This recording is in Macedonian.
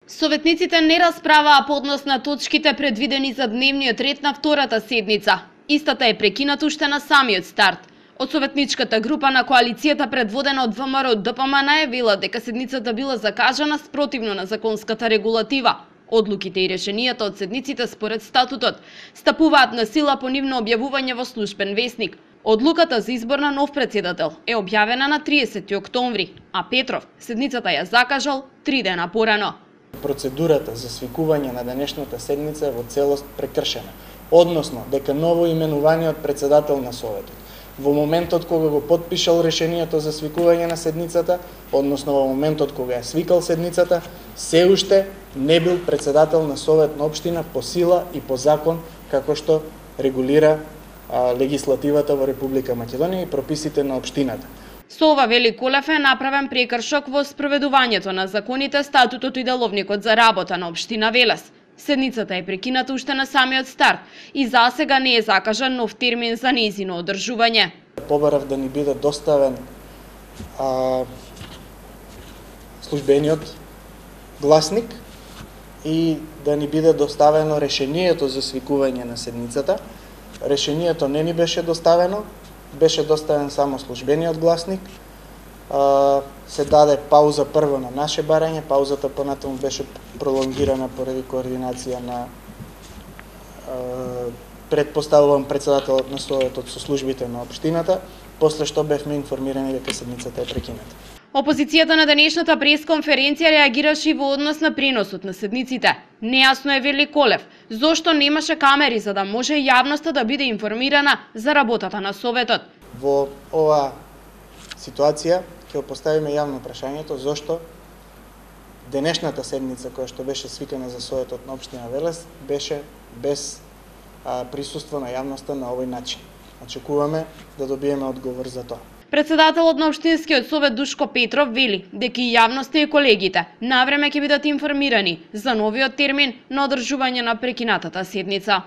Советниците не расправаа поднос на точките предвидени за дневниот ред на втората седница. Истата е прекината уште на самиот старт. Од советничката група на коалицијата предводена од ВМРО ДПМН најавила дека седницата била закажана спротивно на законската регулатива. Одлуките и решенијата од седниците според статутот стапуваат на сила по нивно објавување во службен весник. Одлуката за избор на нов председател е објавена на 30 октомври, а Петров седницата ја закажал 3 дена порано. Процедурата за свикување на денешната седница е во целост прекршена, односно дека ново именуваниот председател на Советот во моментот кога го потпишал решението за свикување на седницата, односно во моментот кога ја свикал седницата, се уште не бил председател на Совет на општина по сила и по закон како што регулира легислативата во Република Македонија и прописите на општината. Со ова, вели Колев, е направен прекршок во спроведувањето на законите, статутот и деловникот за работа на општина Велес. Седницата е прекината уште на самиот старт и засега не е закажан нов термин за нејзино одржување. Побарав да ни биде доставен службениот гласник и да ни биде доставено решението за свикување на седницата. Решението не ни беше доставено, беше доставен само службениот гласник. Се даде пауза прво на наше барање, паузата понатаму беше пролонгирана поради координација на предпоставуван председателот на Советот со службите на општината, после што бевме информирани дека седницата е прекината. Опозицијата на денешната пресконференција реагираше и во однос на преносот на седниците. Нејасно е, вели Колев, зошто немаше камери за да може јавноста да биде информирана за работата на Советот. Во ова ситуација ќе поставиме јавно прашањето зошто денешната седница која што беше свикана за Советот на општина Велес беше без присуство на јавноста на овој начин. Очекуваме да добиеме одговор за тоа. Председателот на Општинскиот совет Душко Петров вели дека и јавноста и колегите навреме ќе бидат информирани за новиот термин на одржување на прекинатата седница.